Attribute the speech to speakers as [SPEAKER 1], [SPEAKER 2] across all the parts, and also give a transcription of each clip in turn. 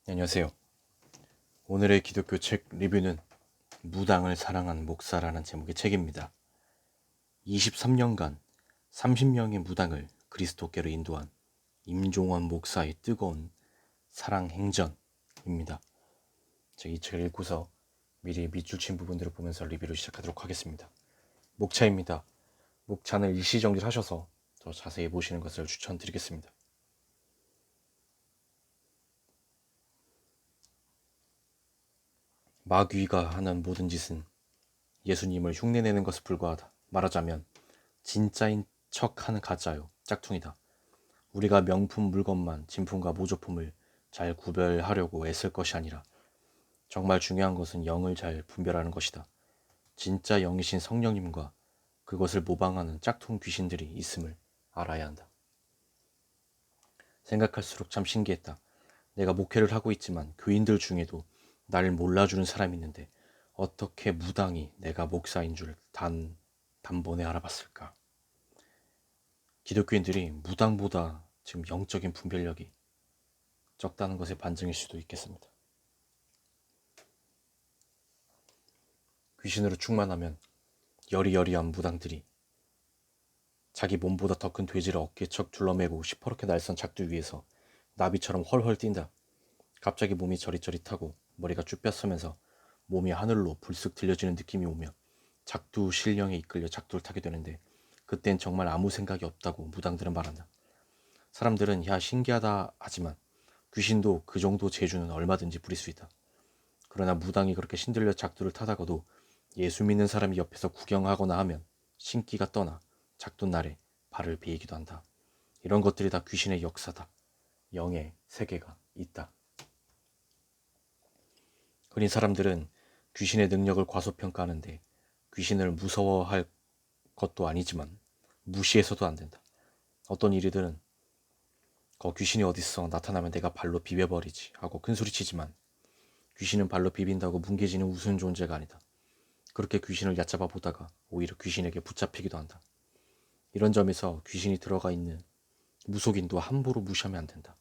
[SPEAKER 1] 안녕하세요. 오늘의 기독교 책 리뷰는 무당을 사랑한 목사라는 제목의 책입니다. 23년간 30명의 무당을 그리스도께로 인도한 임종원 목사의 뜨거운 사랑 행전입니다. 제가 이 책을 읽고서 미리 밑줄 친 부분들을 보면서 리뷰를 시작하도록 하겠습니다. 목차입니다. 목차는 일시정지를 하셔서 더 자세히 보시는 것을 추천드리겠습니다. 마귀가 하는 모든 짓은 예수님을 흉내내는 것에 불과하다. 말하자면 진짜인 척하는 가짜요. 짝퉁이다. 우리가 명품 물건만 진품과 모조품을 잘 구별하려고 애쓸 것이 아니라 정말 중요한 것은 영을 잘 분별하는 것이다. 진짜 영이신 성령님과 그것을 모방하는 짝퉁 귀신들이 있음을 알아야 한다. 생각할수록 참 신기했다. 내가 목회를 하고 있지만 교인들 중에도 나를 몰라주는 사람이 있는데 어떻게 무당이 내가 목사인 줄 단번에 알아봤을까? 기독교인들이 무당보다 지금 영적인 분별력이 적다는 것의 반증일 수도 있겠습니다. 귀신으로 충만하면 여리여리한 무당들이 자기 몸보다 더 큰 돼지를 어깨에 척 둘러매고 시퍼렇게 날선 작두 위에서 나비처럼 헐헐 뛴다. 갑자기 몸이 저릿저릿하고 머리가 쭉 뼛서면서 몸이 하늘로 불쑥 들려지는 느낌이 오며 작두 신령에 이끌려 작두를 타게 되는데 그땐 정말 아무 생각이 없다고 무당들은 말한다. 사람들은 야 신기하다 하지만 귀신도 그 정도 재주는 얼마든지 부릴 수 있다. 그러나 무당이 그렇게 신들려 작두를 타다가도 예수 믿는 사람이 옆에서 구경하거나 하면 신기가 떠나 작두날에 발을 베이기도 한다. 이런 것들이 다 귀신의 역사다. 영의 세계가 있다. 흔히 사람들은 귀신의 능력을 과소평가하는데 귀신을 무서워할 것도 아니지만 무시해서도 안 된다. 어떤 이들은 귀신이 어딨어 나타나면 내가 발로 비벼버리지 하고 큰소리치지만 귀신은 발로 비빈다고 뭉개지는 우스운 존재가 아니다. 그렇게 귀신을 얕잡아 보다가 오히려 귀신에게 붙잡히기도 한다. 이런 점에서 귀신이 들어가 있는 무속인도 함부로 무시하면 안 된다.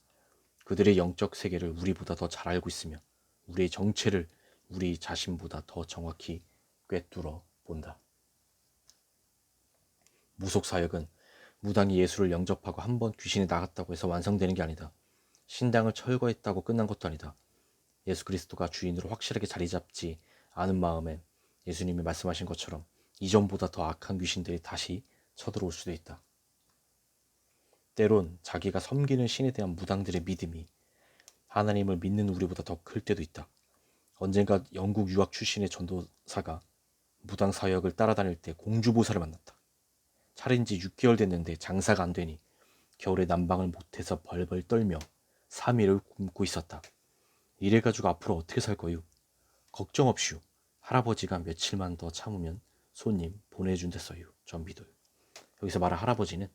[SPEAKER 1] 그들의 영적 세계를 우리보다 더 잘 알고 있으며 우리의 정체를 우리 자신보다 더 정확히 꿰뚫어 본다. 무속 사역은 무당이 예수를 영접하고 한 번 귀신이 나갔다고 해서 완성되는 게 아니다. 신당을 철거했다고 끝난 것도 아니다. 예수 그리스도가 주인으로 확실하게 자리 잡지 않은 마음엔 예수님이 말씀하신 것처럼 이전보다 더 악한 귀신들이 다시 쳐들어올 수도 있다. 때론 자기가 섬기는 신에 대한 무당들의 믿음이 하나님을 믿는 우리보다 더 클 때도 있다. 언젠가 영국 유학 출신의 전도사가 무당 사역을 따라다닐 때 공주보살을 만났다. 차린 지 6개월 됐는데 장사가 안 되니 겨울에 난방을 못해서 벌벌 떨며 3일을 굶고 있었다. 이래가지고 앞으로 어떻게 살 거유? 걱정 없슈. 할아버지가 며칠만 더 참으면 손님 보내준댔어요. 전 믿어요. 여기서 말한 할아버지는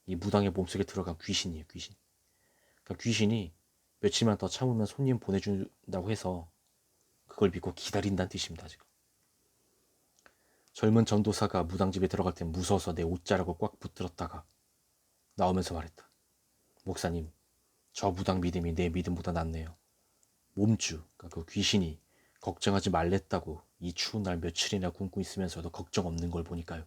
[SPEAKER 1] 이 무당의 몸속에 들어간 귀신이에요. 귀신. 그러니까 귀신이 며칠만 더 참으면 손님 보내준다고 해서 그걸 믿고 기다린다는 뜻입니다. 지금. 젊은 전도사가 무당집에 들어갈 땐 무서워서 내 옷자락을 꽉 붙들었다가 나오면서 말했다. 목사님, 저 무당 믿음이 내 믿음보다 낫네요. 몸주, 그러니까 그 귀신이 걱정하지 말랬다고 이 추운 날 며칠이나 굶고 있으면서도 걱정 없는 걸 보니까요.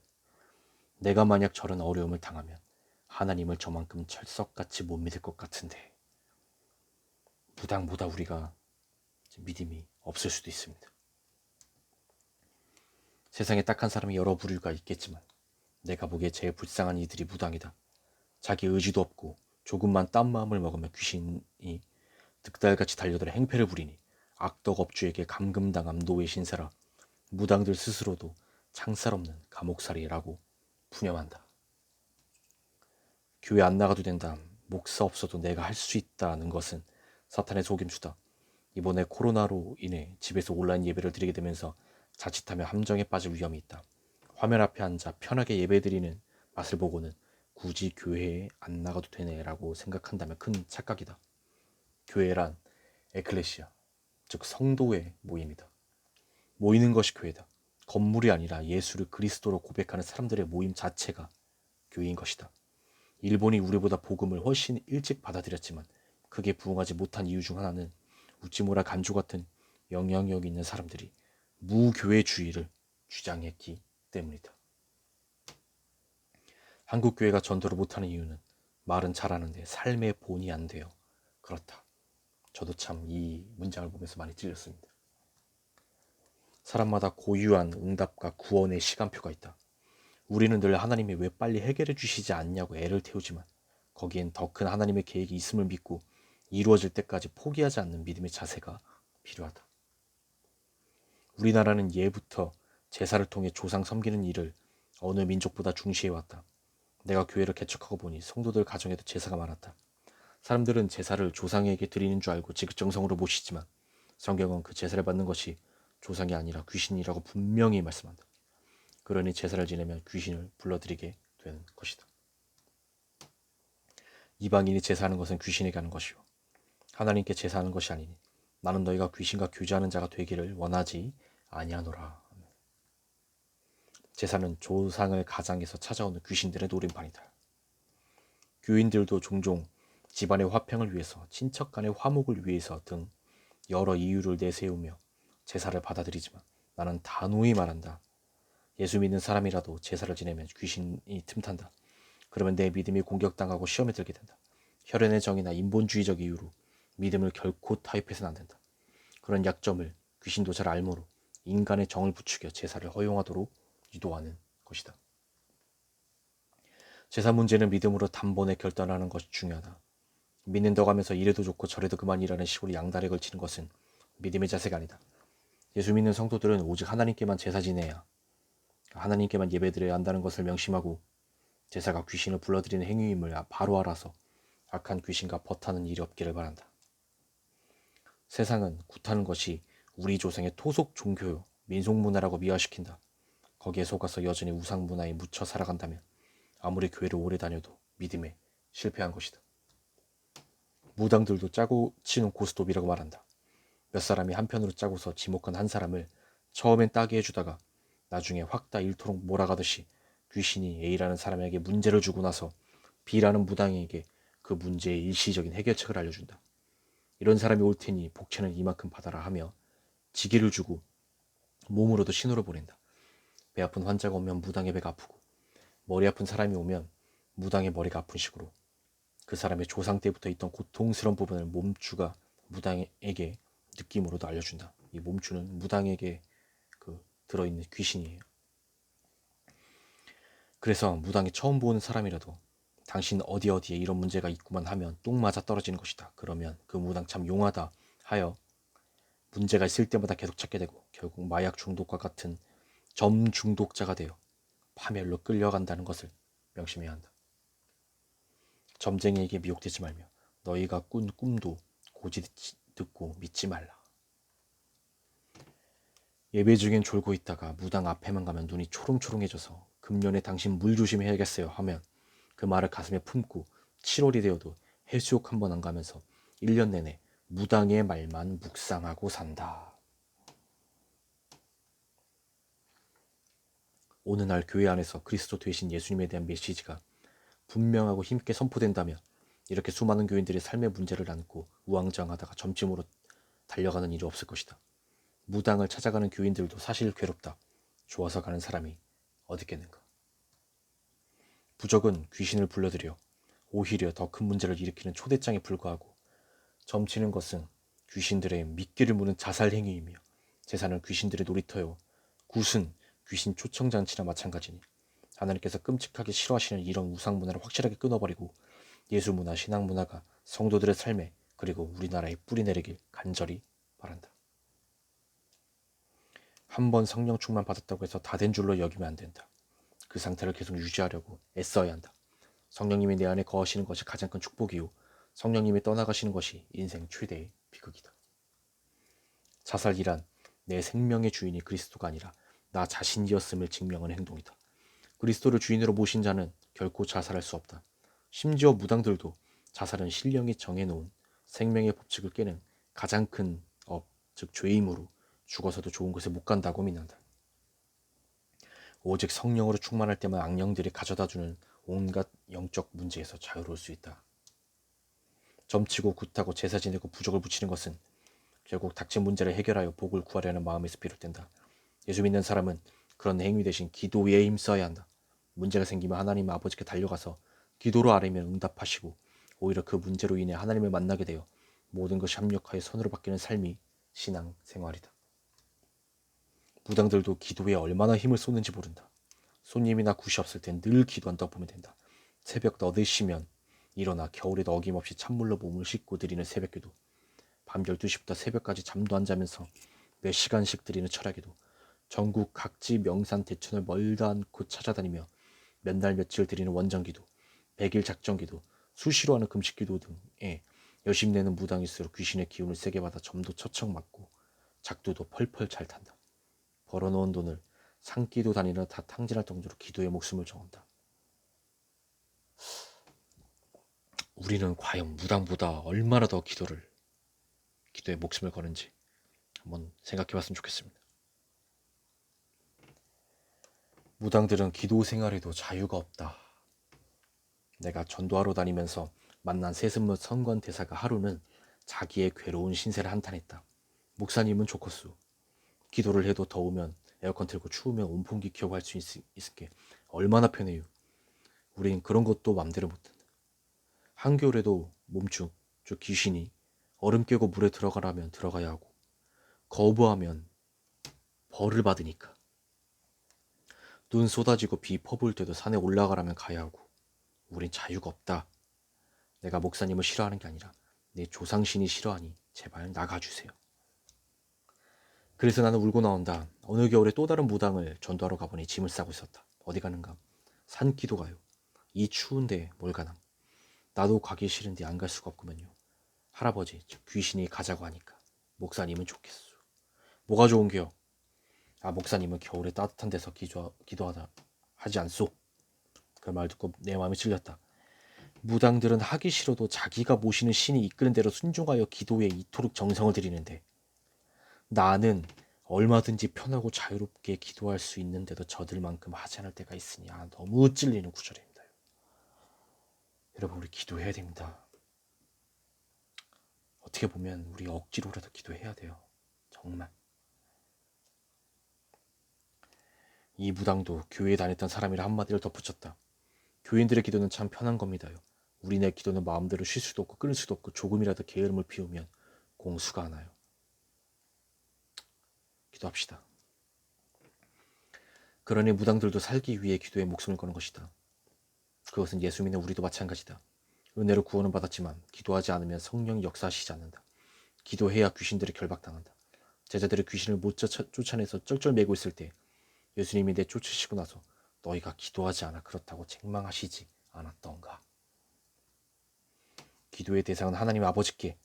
[SPEAKER 1] 내가 만약 저런 어려움을 당하면 하나님을 저만큼 철석같이 못 믿을 것 같은데 무당보다 우리가 믿음이 없을 수도 있습니다. 세상에 딱한 사람이 여러 부류가 있겠지만 내가 보기에 제일 불쌍한 이들이 무당이다. 자기 의지도 없고 조금만 딴 마음을 먹으면 귀신이 득달같이 달려들어 행패를 부리니 악덕업주에게 감금당함 노예 신세라 무당들 스스로도 창살 없는 감옥살이라고 푸념한다. 교회 안 나가도 된다. 목사 없어도 내가 할 수 있다는 것은 사탄의 속임수다. 이번에 코로나로 인해 집에서 온라인 예배를 드리게 되면서 자칫하면 함정에 빠질 위험이 있다. 화면 앞에 앉아 편하게 예배드리는 맛을 보고는 굳이 교회에 안 나가도 되네라고 생각한다면 큰 착각이다. 교회란 에클레시아, 즉 성도의 모임이다. 모이는 것이 교회다. 건물이 아니라 예수를 그리스도로 고백하는 사람들의 모임 자체가 교회인 것이다. 일본이 우리보다 복음을 훨씬 일찍 받아들였지만 크게 부흥하지 못한 이유 중 하나는 묻지모라 간주 같은 영향력 있는 사람들이 무교회주의를 주장했기 때문이다. 한국 교회가 전도를 못하는 이유는 말은 잘하는데 삶의 본이 안 돼요. 그렇다. 저도 참 이 문장을 보면서 많이 찔렸습니다. 사람마다 고유한 응답과 구원의 시간표가 있다. 우리는 늘 하나님이 왜 빨리 해결해 주시지 않냐고 애를 태우지만 거기엔 더 큰 하나님의 계획이 있음을 믿고 이루어질 때까지 포기하지 않는 믿음의 자세가 필요하다. 우리나라는 예부터 제사를 통해 조상 섬기는 일을 어느 민족보다 중시해왔다. 내가 교회를 개척하고 보니 성도들 가정에도 제사가 많았다. 사람들은 제사를 조상에게 드리는 줄 알고 지극정성으로 모시지만 성경은 그 제사를 받는 것이 조상이 아니라 귀신이라고 분명히 말씀한다. 그러니 제사를 지내면 귀신을 불러들이게 되는 것이다. 이방인이 제사하는 것은 귀신에게 하는 것이요 하나님께 제사하는 것이 아니니 나는 너희가 귀신과 교제하는 자가 되기를 원하지 아니하노라. 제사는 조상을 가장해서 찾아오는 귀신들의 노림판이다. 교인들도 종종 집안의 화평을 위해서, 친척 간의 화목을 위해서 등 여러 이유를 내세우며 제사를 받아들이지만 나는 단호히 말한다. 예수 믿는 사람이라도 제사를 지내면 귀신이 틈탄다. 그러면 내 믿음이 공격당하고 시험에 들게 된다. 혈연의 정의나 인본주의적 이유로 믿음을 결코 타협해서는 안 된다. 그런 약점을 귀신도 잘 알므로 인간의 정을 부추겨 제사를 허용하도록 유도하는 것이다. 제사 문제는 믿음으로 단번에 결단하는 것이 중요하다. 믿는다고 하면서 이래도 좋고 저래도 그만이라는 식으로 양다리 걸치는 것은 믿음의 자세가 아니다. 예수 믿는 성도들은 오직 하나님께만 제사 지내야 하나님께만 예배드려야 한다는 것을 명심하고 제사가 귀신을 불러들이는 행위임을 바로 알아서 악한 귀신과 벗하는 일이 없기를 바란다. 세상은 굿하는 것이 우리 조상의 토속 종교요 민속문화라고 미화시킨다. 거기에 속아서 여전히 우상문화에 묻혀 살아간다면 아무리 교회를 오래 다녀도 믿음에 실패한 것이다. 무당들도 짜고 치는 고스톱이라고 말한다. 몇 사람이 한편으로 짜고서 지목한 한 사람을 처음엔 따게 해주다가 나중에 확 다 잃도록 몰아가듯이 귀신이 A라는 사람에게 문제를 주고 나서 B라는 무당에게 그 문제의 일시적인 해결책을 알려준다. 이런 사람이 올 테니 복채는 이만큼 받아라 하며 지기를 주고 몸으로도 신호를 보낸다. 배 아픈 환자가 오면 무당의 배가 아프고 머리 아픈 사람이 오면 무당의 머리가 아픈 식으로 그 사람의 조상 때부터 있던 고통스러운 부분을 몸주가 무당에게 느낌으로도 알려준다. 이 몸주는 무당에게 들어있는 귀신이에요. 그래서 무당이 처음 보는 사람이라도 당신 어디에 이런 문제가 있구만 하면 뚝 맞아 떨어지는 것이다. 그러면 그 무당 참 용하다 하여 문제가 있을 때마다 계속 찾게 되고 결국 마약 중독과 같은 점 중독자가 되어 파멸로 끌려간다는 것을 명심해야 한다. 점쟁이에게 미혹되지 말며 너희가 꾼 꿈도 고지 듣고 믿지 말라. 예배 중엔 졸고 있다가 무당 앞에만 가면 눈이 초롱초롱해져서 금년에 당신 물 조심해야겠어요 하면 그 말을 가슴에 품고 7월이 되어도 해수욕 한 번 안 가면서 1년 내내 무당의 말만 묵상하고 산다. 어느 날 교회 안에서 그리스도 되신 예수님에 대한 메시지가 분명하고 힘있게 선포된다면 이렇게 수많은 교인들이 삶의 문제를 안고 우왕좌왕하다가 점침으로 달려가는 일이 없을 것이다. 무당을 찾아가는 교인들도 사실 괴롭다. 좋아서 가는 사람이 어디 있겠는가. 부적은 귀신을 불러들여 오히려 더 큰 문제를 일으키는 초대장에 불과하고 점치는 것은 귀신들의 미끼를 무는 자살 행위이며 제사는 귀신들의 놀이터요 굿은 귀신 초청장치나 마찬가지니 하나님께서 끔찍하게 싫어하시는 이런 우상문화를 확실하게 끊어버리고 예수문화, 신앙문화가 성도들의 삶에 그리고 우리나라에 뿌리 내리길 간절히 바란다. 한번 성령 충만 받았다고 해서 다 된 줄로 여기면 안 된다. 그 상태를 계속 유지하려고 애써야 한다. 성령님이 내 안에 거하시는 것이 가장 큰 축복이요 성령님이 떠나가시는 것이 인생 최대의 비극이다. 자살이란 내 생명의 주인이 그리스도가 아니라 나 자신이었음을 증명하는 행동이다. 그리스도를 주인으로 모신 자는 결코 자살할 수 없다. 심지어 무당들도 자살은 신령이 정해놓은 생명의 법칙을 깨는 가장 큰 즉 죄이므로 죽어서도 좋은 곳에 못 간다고 믿는다. 오직 성령으로 충만할 때만 악령들이 가져다주는 온갖 영적 문제에서 자유로울 수 있다. 점치고 굿하고 제사 지내고 부적을 붙이는 것은 결국 닥친 문제를 해결하여 복을 구하려는 마음에서 비롯된다. 예수 믿는 사람은 그런 행위 대신 기도에 힘써야 한다. 문제가 생기면 하나님 아버지께 달려가서 기도로 아뢰면 응답하시고 오히려 그 문제로 인해 하나님을 만나게 되어 모든 것이 합력하여 선으로 바뀌는 삶이 신앙 생활이다. 무당들도 기도에 얼마나 힘을 쏟는지 모른다. 손님이나 굿이 없을 땐 늘 기도한다고 보면 된다. 새벽 너드시면 일어나 겨울에도 어김없이 찬물로 몸을 씻고 드리는 새벽기도, 밤 12시부터 새벽까지 잠도 안 자면서 몇 시간씩 드리는 철야기도, 전국 각지 명산 대천을 멀다 않고 찾아다니며 몇 날 며칠 드리는 원정기도, 100일 작정기도, 수시로 하는 금식기도 등에 여심내는 무당일수록 귀신의 기운을 세게 받아 점도 처척 맞고 작두도 펄펄 잘 탄다. 벌어놓은 돈을 산기도 다니러 다 탕진할 정도로 기도에 목숨을 정한다. 우리는 과연 무당보다 얼마나 더 기도에 목숨을 거는지 한번 생각해 봤으면 좋겠습니다. 무당들은 기도 생활에도 자유가 없다. 내가 전도하러 다니면서 만난 세습문 선관 대사가 하루는 자기의 괴로운 신세를 한탄했다. 목사님은 좋겠소. 기도를 해도 더우면 에어컨 틀고 추우면 온풍기 켜고 할 수 있을게 얼마나 편해요. 우린 그런 것도 맘대로 못한다. 한겨울에도 몸축, 저 귀신이 얼음 깨고 물에 들어가라면 들어가야 하고 거부하면 벌을 받으니까. 눈 쏟아지고 비 퍼부을 때도 산에 올라가라면 가야 하고 우린 자유가 없다. 내가 목사님을 싫어하는 게 아니라 내 조상신이 싫어하니 제발 나가주세요. 그래서 나는 울고 나온다. 어느 겨울에 또 다른 무당을 전도하러 가보니 짐을 싸고 있었다. 어디 가는가? 산기도 가요. 이 추운데 뭘 가나? 나도 가기 싫은데 안 갈 수가 없구먼요. 할아버지, 귀신이 가자고 하니까 목사님은 좋겠소. 뭐가 좋은겨? 목사님은 겨울에 따뜻한 데서 기도하다 하지 않소. 그 말 듣고 내 마음이 찔렸다. 무당들은 하기 싫어도 자기가 모시는 신이 이끄는 대로 순종하여 기도에 이토록 정성을 들이는데 나는 얼마든지 편하고 자유롭게 기도할 수 있는데도 저들만큼 하지 않을 때가 있으니 너무 찔리는 구절입니다. 여러분, 우리 기도해야 됩니다. 어떻게 보면 우리 억지로라도 기도해야 돼요. 정말. 이 무당도 교회에 다녔던 사람이라 한마디를 덧붙였다. 교인들의 기도는 참 편한 겁니다요. 우리네 기도는 마음대로 쉴 수도 없고 끊을 수도 없고 조금이라도 게으름을 피우면 공수가 안 와요. 기도합시다. 그러니 무당들도 살기 위해 기도에 목숨을 거는 것이다. 그것은 예수 믿는 우리도 마찬가지다. 은혜로 구원은 받았지만 기도하지 않으면 성령이 역사하시지 않는다. 기도해야 귀신들이 결박당한다. 제자들이 귀신을 못 쫓아내서 쩔쩔매고 있을 때 예수님이 내쫓으시고 나서 너희가 기도하지 않아 그렇다고 책망하시지 않았던가. 기도의 대상은 하나님 아버지께,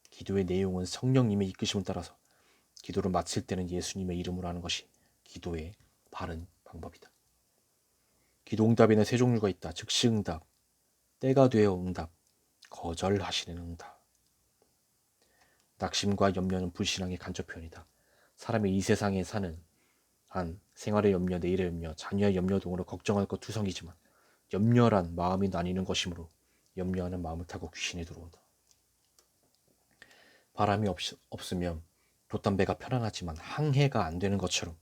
[SPEAKER 1] 기도의 내용은 성령님의 이끄심을 따라서 기도를 마칠 때는 예수님의 이름으로 하는 것이 기도의 바른 방법이다. 기도 응답에는 세 종류가 있다. 즉시 응답, 때가 되어 응답, 거절하시는 응답. 낙심과 염려는 불신앙의 간접 표현이다. 사람이 이 세상에 사는 한 생활의 염려, 내일의 염려, 자녀의 염려 등으로 걱정할 것 투성이지만 염려란 마음이 나뉘는 것이므로 염려하는 마음을 타고 귀신이 들어온다. 바람이 없으면 돛담배가 편안하지만 항해가 안 되는 것처럼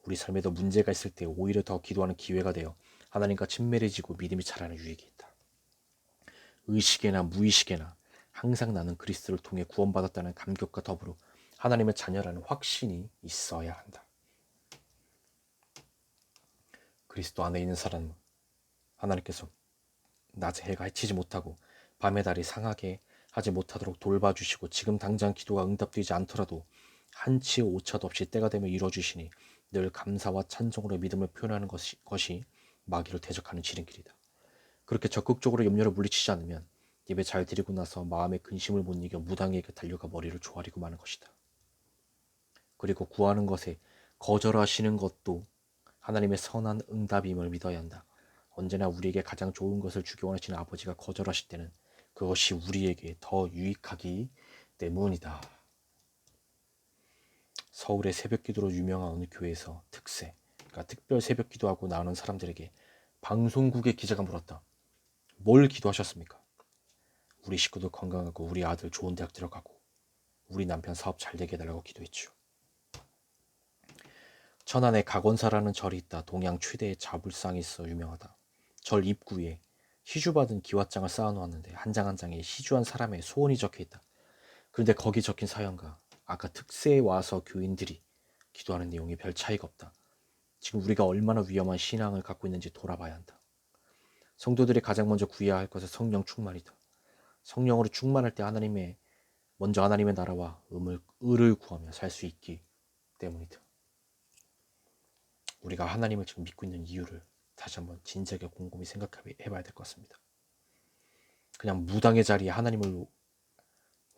[SPEAKER 1] 우리 삶에도 문제가 있을 때 오히려 더 기도하는 기회가 되어 하나님과 친밀해지고 믿음이 자라는 유익이 있다. 의식에나 무의식에나 항상 나는 그리스도를 통해 구원받았다는 감격과 더불어 하나님의 자녀라는 확신이 있어야 한다. 그리스도 안에 있는 사람은 하나님께서 낮에 해가 해치지 못하고 밤의 달이 상하게 하지 못하도록 돌봐주시고 지금 당장 기도가 응답되지 않더라도 한치의 오차도 없이 때가 되면 이루어주시니 늘 감사와 찬송으로 믿음을 표현하는 것이 마귀를 대적하는 지름길이다. 그렇게 적극적으로 염려를 물리치지 않으면 예배 잘 드리고 나서 마음의 근심을 못 이겨 무당에게 달려가 머리를 조아리고 마는 것이다. 그리고 구하는 것에 거절하시는 것도 하나님의 선한 응답임을 믿어야 한다. 언제나 우리에게 가장 좋은 것을 주기 원하시는 아버지가 거절하실 때는 그것이 우리에게 더 유익하기 때문이다. 서울의 새벽기도로 유명한 어느 교회에서 그러니까 특별 새벽기도하고 나오는 사람들에게 방송국의 기자가 물었다. 뭘 기도하셨습니까? 우리 식구도 건강하고 우리 아들 좋은 대학 들어가고 우리 남편 사업 잘 되게 해달라고 기도했죠. 천안에 각원사라는 절이 있다. 동양 최대의 자불상이 있어 유명하다. 절 입구에 시주받은 기와장을 쌓아놓았는데 한 장 한 장에 시주한 사람의 소원이 적혀있다. 그런데 거기 적힌 사연과 아까 특세에 와서 교인들이 기도하는 내용이 별 차이가 없다. 지금 우리가 얼마나 위험한 신앙을 갖고 있는지 돌아봐야 한다. 성도들이 가장 먼저 구해야 할 것은 성령 충만이다. 성령으로 충만할 때 먼저 하나님의 나라와 의를 구하며 살 수 있기 때문이다. 우리가 하나님을 지금 믿고 있는 이유를 다시 한번 진지하게 곰곰이 생각해 봐야 될 것 같습니다. 그냥 무당의 자리에 하나님을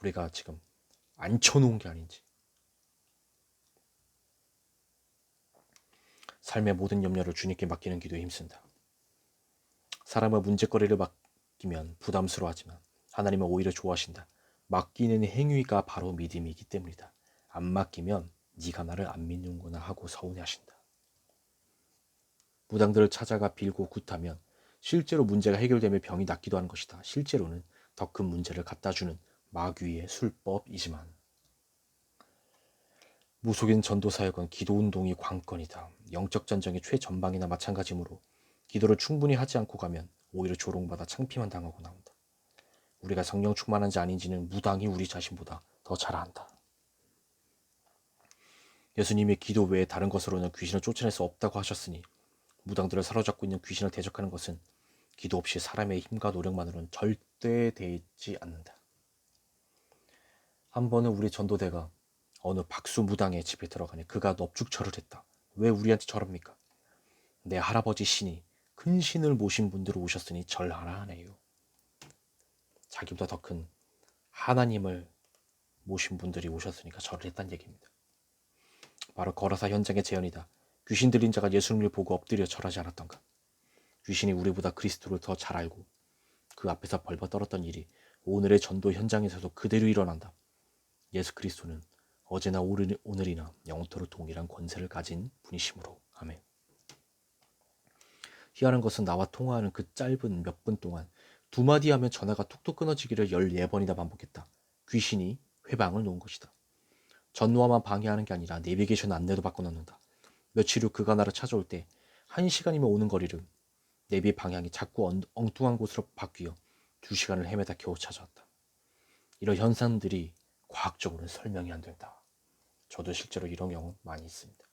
[SPEAKER 1] 우리가 지금 앉혀놓은 게 아닌지, 삶의 모든 염려를 주님께 맡기는 기도에 힘쓴다. 사람의 문제거리를 맡기면 부담스러워하지만 하나님은 오히려 좋아하신다. 맡기는 행위가 바로 믿음이기 때문이다. 안 맡기면 네가 나를 안 믿는구나 하고 서운해하신다. 무당들을 찾아가 빌고 굿하면 실제로 문제가 해결되며 병이 낫기도 하는 것이다. 실제로는 더 큰 문제를 갖다주는 마귀의 술법이지만 무속인 전도사역은 기도운동이 관건이다. 영적 전쟁의 최전방이나 마찬가지므로 기도를 충분히 하지 않고 가면 오히려 조롱받아 창피만 당하고 나온다. 우리가 성령 충만한지 아닌지는 무당이 우리 자신보다 더 잘 안다. 예수님이 기도 외에 다른 것으로는 귀신을 쫓아낼 수 없다고 하셨으니 무당들을 사로잡고 있는 귀신을 대적하는 것은 기도 없이 사람의 힘과 노력만으로는 절대 되지 않는다. 한 번은 우리 전도대가 어느 박수 무당의 집에 들어가니 그가 넙죽절을 했다. 왜 우리한테 절합니까? 내 할아버지 신이 큰 신을 모신 분들을 오셨으니 절하라 하네요. 자기보다 더 큰 하나님을 모신 분들이 오셨으니까 절을 했단 얘기입니다. 바로 거라사 현장의 재현이다. 귀신 들린 자가 예수님을 보고 엎드려 절하지 않았던가. 귀신이 우리보다 그리스도를 더 잘 알고 그 앞에서 벌벌 떨었던 일이 오늘의 전도 현장에서도 그대로 일어난다. 예수 그리스도는 어제나 오늘이나 영토로 동일한 권세를 가진 분이시므로. 아멘. 희한한 것은 나와 통화하는 그 짧은 몇 분 동안 두 마디 하면 전화가 툭툭 끊어지기를 14번이나 반복했다. 귀신이 회방을 놓은 것이다. 전노와만 방해하는 게 아니라 내비게이션 안내도 바꿔놓는다. 며칠 후 그가 나를 찾아올 때 1시간이면 오는 거리를 내비 방향이 자꾸 엉뚱한 곳으로 바뀌어 2시간을 헤매다 겨우 찾아왔다. 이런 현상들이 과학적으로는 설명이 안 된다. 저도 실제로 이런 경우 많이 있습니다.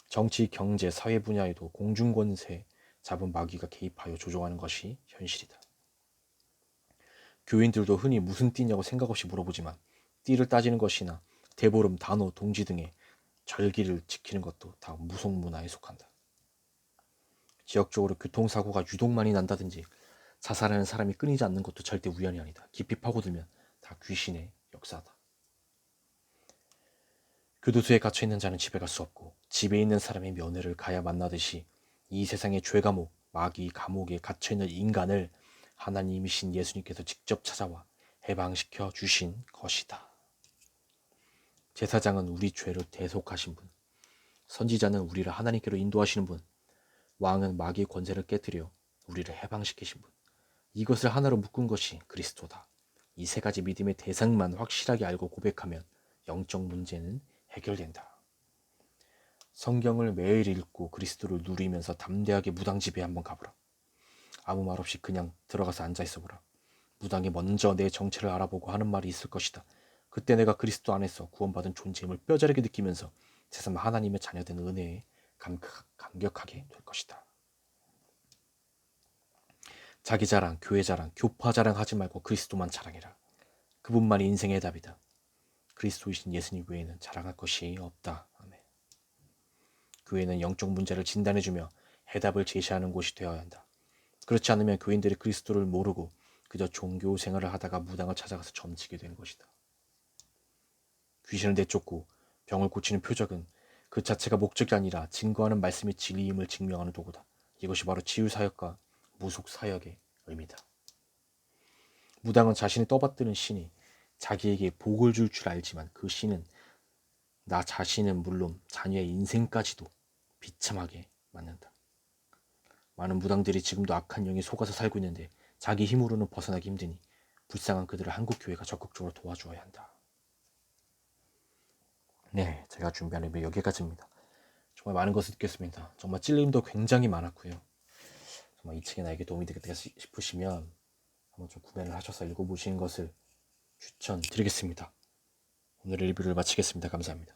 [SPEAKER 1] 정치, 경제, 사회 분야에도 공중권세 잡은 마귀가 개입하여 조종하는 것이 현실이다. 교인들도 흔히 무슨 띠냐고 생각 없이 물어보지만 띠를 따지는 것이나 대보름, 단오, 동지 등의 절기를 지키는 것도 다 무속 문화에 속한다. 지역적으로 교통사고가 유독 많이 난다든지 자살하는 사람이 끊이지 않는 것도 절대 우연이 아니다. 깊이 파고들면 다 귀신의 역사다. 교도소에 갇혀있는 자는 집에 갈 수 없고 집에 있는 사람의 면회를 가야 만나듯이 이 세상의 죄 감옥, 마귀 감옥에 갇혀있는 인간을 하나님이신 예수님께서 직접 찾아와 해방시켜 주신 것이다. 제사장은 우리 죄를 대속하신 분, 선지자는 우리를 하나님께로 인도하시는 분, 왕은 마귀의 권세를 깨뜨려 우리를 해방시키신 분, 이것을 하나로 묶은 것이 그리스도다. 이 세 가지 믿음의 대상만 확실하게 알고 고백하면 영적 문제는 해결된다. 성경을 매일 읽고 그리스도를 누리면서 담대하게 무당 집에 한번 가보라. 아무 말 없이 그냥 들어가서 앉아 있어보라. 무당이 먼저 내 정체를 알아보고 하는 말이 있을 것이다. 그때 내가 그리스도 안에서 구원받은 존재임을 뼈저리게 느끼면서 새삼 하나님의 자녀된 은혜에 감격하게 될 것이다. 자기 자랑, 교회 자랑, 교파 자랑 하지 말고 그리스도만 자랑해라. 그분만이 인생의 답이다. 그리스도이신 예수님 외에는 자랑할 것이 없다. 아멘. 교회는 영적 문제를 진단해주며 해답을 제시하는 곳이 되어야 한다. 그렇지 않으면 교인들이 그리스도를 모르고 그저 종교 생활을 하다가 무당을 찾아가서 점치게 되는 것이다. 귀신을 내쫓고 병을 고치는 표적은 그 자체가 목적이 아니라 증거하는 말씀의 진리임을 증명하는 도구다. 이것이 바로 치유사역과 무속사역의 의미다. 무당은 자신이 떠받드는 신이 자기에게 복을 줄 알지만 그 신은 나 자신은 물론 자녀의 인생까지도 비참하게 만든다. 많은 무당들이 지금도 악한 영에 속아서 살고 있는데 자기 힘으로는 벗어나기 힘드니 불쌍한 그들을 한국 교회가 적극적으로 도와주어야 한다. 네, 제가 준비한 리뷰 여기까지입니다. 정말 많은 것을 느꼈습니다. 정말 찔림도 굉장히 많았고요. 정말 이 책이 나에게 도움이 되겠다 싶으시면 한번 좀 구매를 하셔서 읽어보시는 것을 추천드리겠습니다. 오늘의 리뷰를 마치겠습니다. 감사합니다.